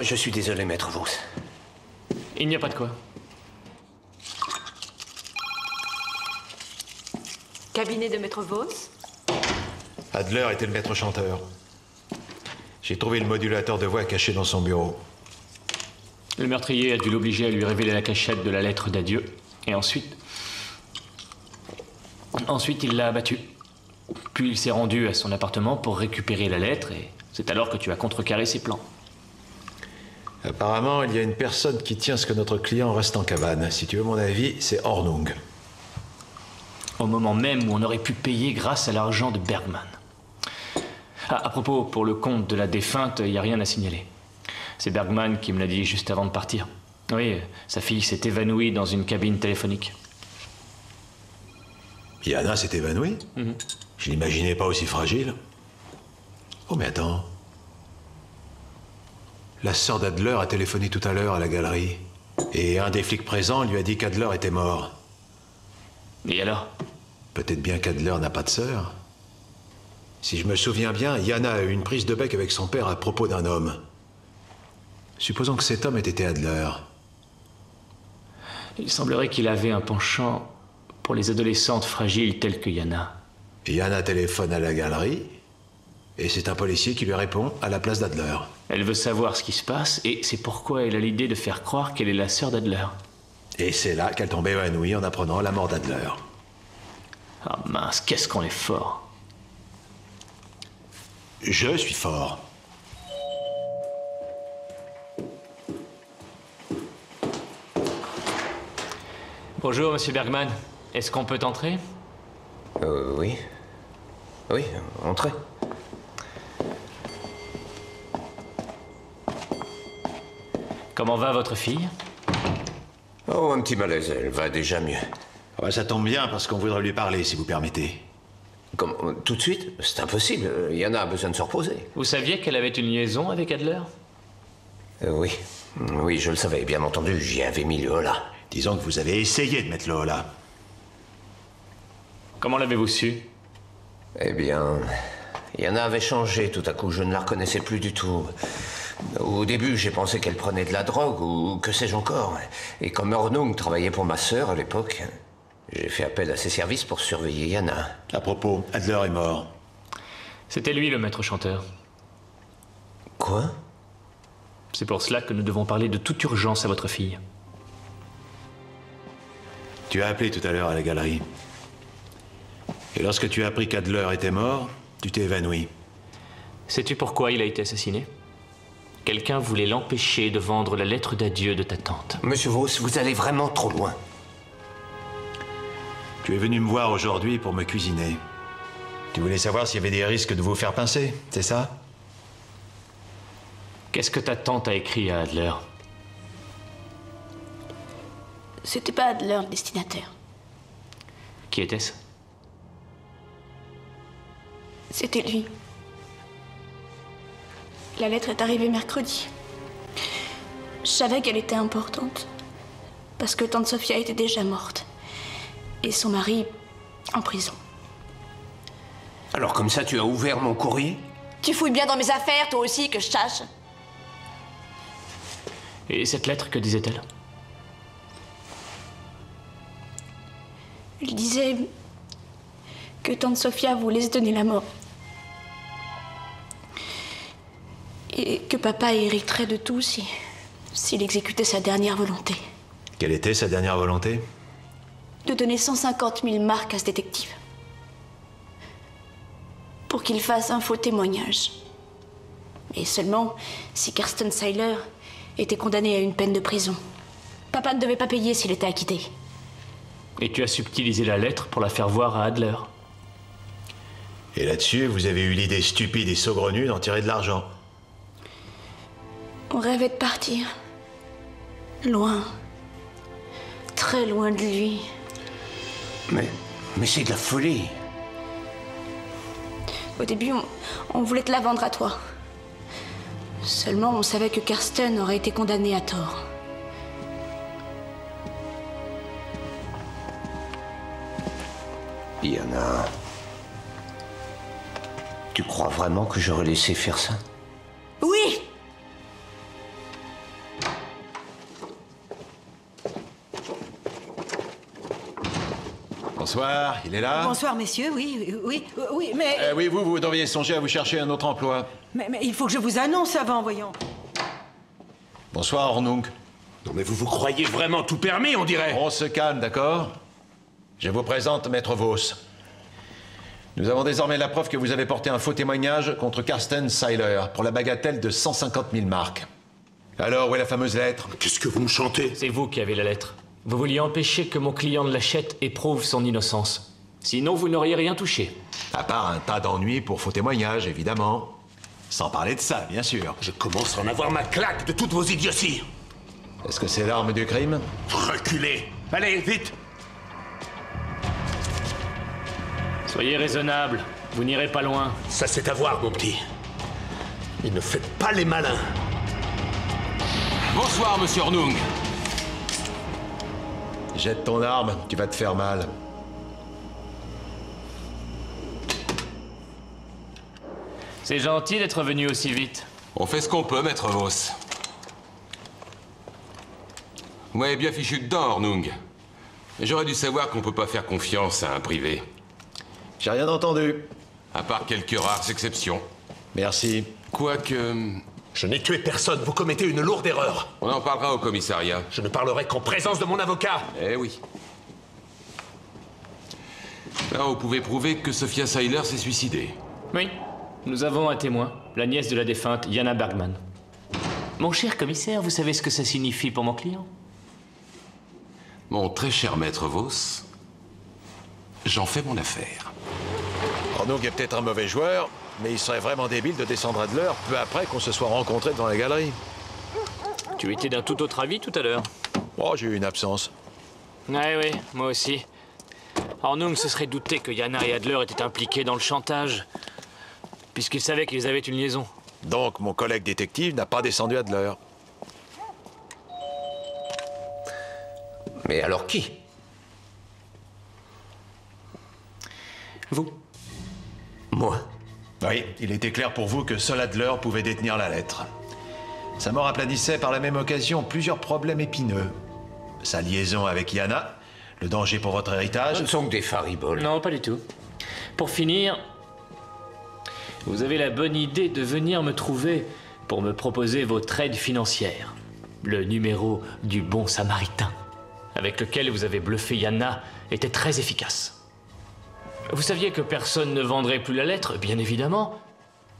Je suis désolé, maître Vos. Il n'y a pas de quoi. Cabinet de maître Vos? Adler était le maître chanteur. J'ai trouvé le modulateur de voix caché dans son bureau. Le meurtrier a dû l'obliger à lui révéler la cachette de la lettre d'adieu. Et ensuite... Ensuite, il l'a abattu. Puis il s'est rendu à son appartement pour récupérer la lettre et c'est alors que tu as contrecarré ses plans. Apparemment, il y a une personne qui tient ce que notre client reste en cabane. Si tu veux mon avis, c'est Hornung. Au moment même où on aurait pu payer grâce à l'argent de Bergman. Ah, à propos, pour le compte de la défunte, il n'y a rien à signaler. C'est Bergman qui me l'a dit juste avant de partir. Oui, sa fille s'est évanouie dans une cabine téléphonique. Yana s'est évanouie? Je l'imaginais pas aussi fragile. Oh, mais attends. La sœur d'Adler a téléphoné tout à l'heure à la galerie. Et un des flics présents lui a dit qu'Adler était mort. Et alors? Peut-être bien qu'Adler n'a pas de sœur. Si je me souviens bien, Yana a eu une prise de bec avec son père à propos d'un homme. Supposons que cet homme ait été Adler. Il semblerait qu'il avait un penchant pour les adolescentes fragiles telles que Yana. Yana téléphone à la galerie, et c'est un policier qui lui répond à la place d'Adler. Elle veut savoir ce qui se passe, et c'est pourquoi elle a l'idée de faire croire qu'elle est la sœur d'Adler. Et c'est là qu'elle tombe évanouie en apprenant la mort d'Adler. Ah mince, qu'est-ce qu'on est fort. Je suis fort. Bonjour, monsieur Bergman. Est-ce qu'on peut entrer? Oui. Oui, entrez. Comment va votre fille? Oh, un petit malaise, elle va déjà mieux. Ouais, ça tombe bien parce qu'on voudrait lui parler, si vous permettez. Comme, tout de suite? C'est impossible. Yana a besoin de se reposer. Vous saviez qu'elle avait une liaison avec Adler? Oui. Oui, je le savais, bien entendu. J'y avais mis le holà. Disons que vous avez essayé de mettre le holà. Comment l'avez-vous su? Eh bien, Yana avait changé tout à coup. Je ne la reconnaissais plus du tout. Au début, j'ai pensé qu'elle prenait de la drogue ou que sais-je encore. Et comme Hornung travaillait pour ma sœur à l'époque, j'ai fait appel à ses services pour surveiller Yana. À propos, Adler est mort. C'était lui le maître chanteur. Quoi? C'est pour cela que nous devons parler de toute urgence à votre fille. Tu as appelé tout à l'heure à la galerie. Et lorsque tu as appris qu'Adler était mort, tu t'es évanoui. Sais-tu pourquoi il a été assassiné? Quelqu'un voulait l'empêcher de vendre la lettre d'adieu de ta tante. Monsieur Voss, vous allez vraiment trop loin. Tu es venu me voir aujourd'hui pour me cuisiner. Tu voulais savoir s'il y avait des risques de vous faire pincer, c'est ça? Qu'est-ce que ta tante a écrit à Adler? C'était pas Adler le destinataire. Qui était-ce? C'était lui. La lettre est arrivée mercredi. Je savais qu'elle était importante. Parce que tante Sophia était déjà morte. Et son mari en prison. Alors comme ça, tu as ouvert mon courrier? Tu fouilles bien dans mes affaires, toi aussi, que je sache. Et cette lettre, que disait-elle? Elle disait que tante Sophia voulait se donner la mort. Et que papa hériterait de tout s'il exécutait sa dernière volonté. Quelle était sa dernière volonté? De donner 150 000 marks à ce détective. Pour qu'il fasse un faux témoignage. Et seulement si Karsten Seiler était condamné à une peine de prison. Papa ne devait pas payer s'il était acquitté. Et tu as subtilisé la lettre pour la faire voir à Adler. Et là-dessus, vous avez eu l'idée stupide et saugrenue d'en tirer de l'argent. On rêvait de partir. Loin. Très loin de lui. Mais c'est de la folie. Au début, on voulait te la vendre à toi. Seulement, on savait que Karsten aurait été condamné à tort. Yana... Tu crois vraiment que j'aurais laissé faire ça? Oui! Bonsoir, il est là? Bonsoir, messieurs, oui, mais... Oui, vous devriez songer à vous chercher un autre emploi. Mais il faut que je vous annonce avant, voyons. Bonsoir, Hornung. Non mais vous croyez vraiment tout permis, on dirait? On se calme, d'accord? Je vous présente Maître Vos. Nous avons désormais la preuve que vous avez porté un faux témoignage contre Carsten Seiler pour la bagatelle de 150 000 marks. Alors, où est la fameuse lettre? Qu'est-ce que vous me chantez? C'est vous qui avez la lettre. Vous vouliez empêcher que mon client ne l'achète et prouve son innocence. Sinon, vous n'auriez rien touché. À part un tas d'ennuis pour faux témoignages, évidemment. Sans parler de ça, bien sûr. Je commence à en avoir ma claque de toutes vos idioties. Est-ce que c'est l'arme du crime? Reculez! Allez, vite! Soyez raisonnable. Vous n'irez pas loin. Ça, c'est à voir, mon petit. Et ne faites pas les malins. Bonsoir, monsieur Hornung. Jette ton arme, tu vas te faire mal. C'est gentil d'être venu aussi vite. On fait ce qu'on peut, maître Vos. Vous m'avez bien fichu dedans, Hornung. Mais j'aurais dû savoir qu'on peut pas faire confiance à un privé. J'ai rien entendu. À part quelques rares exceptions. Merci. Quoique... Je n'ai tué personne, vous commettez une lourde erreur. On en parlera au commissariat. Je ne parlerai qu'en présence de mon avocat. Eh oui. Là, vous pouvez prouver que Sophia Seiler s'est suicidée. Oui. Nous avons un témoin, la nièce de la défunte, Jana Bergman. Mon cher commissaire, vous savez ce que ça signifie pour mon client? Mon très cher maître Vos, j'en fais mon affaire. Hornung est peut-être un mauvais joueur, mais il serait vraiment débile de descendre à Adler peu après qu'on se soit rencontrés devant la galerie. Tu étais d'un tout autre avis tout à l'heure. Oh, j'ai eu une absence. Oui, moi aussi. Hornung se serait douté que Jana et Adler étaient impliqués dans le chantage, puisqu'il savait qu'ils avaient une liaison. Donc, mon collègue détective n'a pas descendu Adler. Mais alors qui? Vous. Moi. Oui, il était clair pour vous que seul Adler pouvait détenir la lettre. Sa mort aplanissait par la même occasion plusieurs problèmes épineux. Sa liaison avec Jana, le danger pour votre héritage... Ce ne sont que des fariboles. Non, pas du tout. Pour finir, vous avez la bonne idée de venir me trouver pour me proposer votre aide financière. Le numéro du bon samaritain, avec lequel vous avez bluffé Jana, était très efficace. Vous saviez que personne ne vendrait plus la lettre, bien évidemment,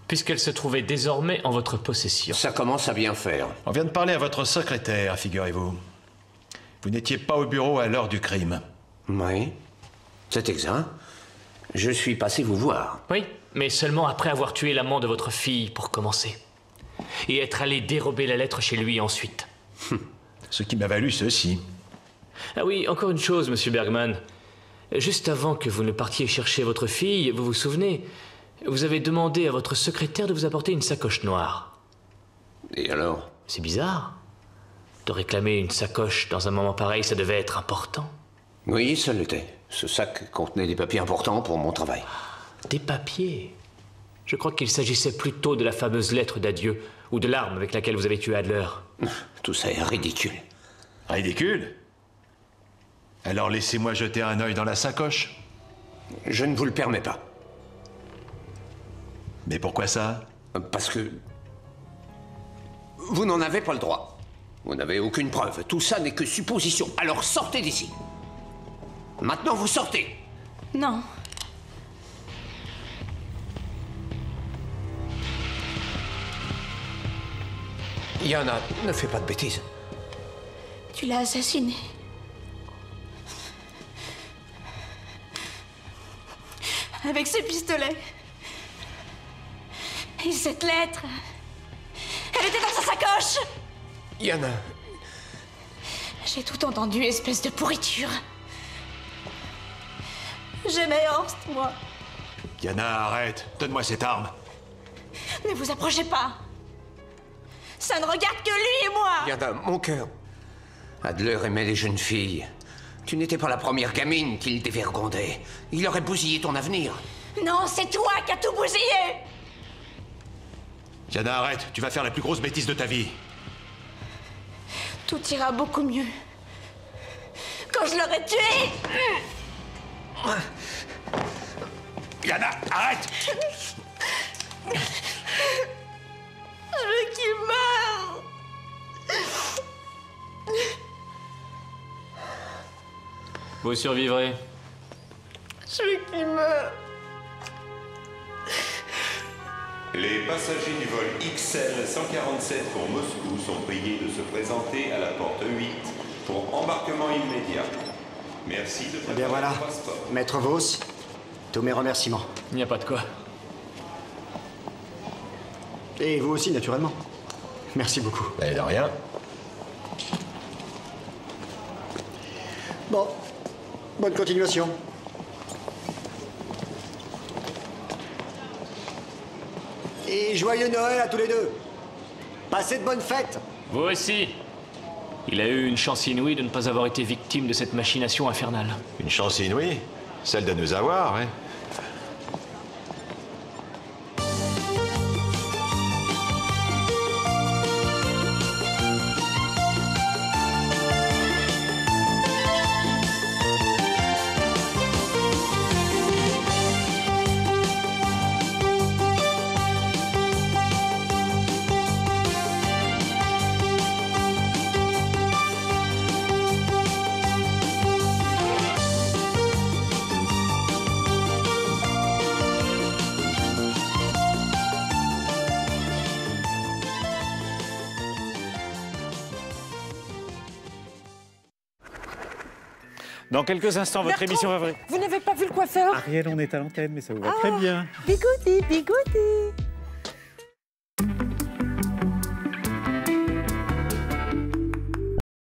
puisqu'elle se trouvait désormais en votre possession. Ça commence à bien faire. On vient de parler à votre secrétaire, figurez-vous. Vous n'étiez pas au bureau à l'heure du crime. Oui, c'est exact. Je suis passé vous voir. Oui, mais seulement après avoir tué l'amant de votre fille, pour commencer. Et être allé dérober la lettre chez lui ensuite. Ce qui m'a valu ceci. Ah oui, encore une chose, monsieur Bergman. Juste avant que vous ne partiez chercher votre fille, vous vous souvenez, vous avez demandé à votre secrétaire de vous apporter une sacoche noire. Et alors? C'est bizarre. De réclamer une sacoche dans un moment pareil, ça devait être important. Oui, ça l'était. Ce sac contenait des papiers importants pour mon travail. Des papiers? Je crois qu'il s'agissait plutôt de la fameuse lettre d'adieu, ou de l'arme avec laquelle vous avez tué Adler. Tout ça est ridicule. Ridicule? Alors laissez-moi jeter un œil dans la sacoche. Je ne vous le permets pas. Mais pourquoi ça? Parce que... vous n'en avez pas le droit. Vous n'avez aucune preuve. Tout ça n'est que supposition. Alors sortez d'ici. Maintenant, vous sortez. Non. Jana, ne fais pas de bêtises. Tu l'as assassiné. Avec ce pistolet. Et cette lettre. Elle était dans sa sacoche. Jana. J'ai tout entendu, espèce de pourriture. J'aimais Horst, moi. Jana, arrête. Donne-moi cette arme. Ne vous approchez pas. Ça ne regarde que lui et moi. Jana, mon cœur. Adler aimait les jeunes filles. Tu n'étais pas la première gamine qu'il dévergondait. Il aurait bousillé ton avenir. Non, c'est toi qui as tout bousillé. Jana, arrête. Tu vas faire la plus grosse bêtise de ta vie. Tout ira beaucoup mieux. Quand je l'aurai tué. Jana, arrête. Je veux qu'il meure. Vous survivrez. Celui qui meurt. Les passagers du vol XL 147 pour Moscou sont priés de se présenter à la porte 8 pour embarquement immédiat. Merci de Eh bien voilà, Maître Vos, tous mes remerciements. Il n'y a pas de quoi. Et vous aussi, naturellement. Merci beaucoup. De rien. Bon, bonne continuation. Et joyeux Noël à tous les deux. Passez de bonnes fêtes. Vous aussi. Il a eu une chance inouïe de ne pas avoir été victime de cette machination infernale. Une chance inouïe? Celle de nous avoir, hein? Dans quelques instants, votre émission va... Vous n'avez pas vu le coiffeur? Ariel, on est à l'antenne, mais ça vous va très bien. Bigoudi, bigoudi.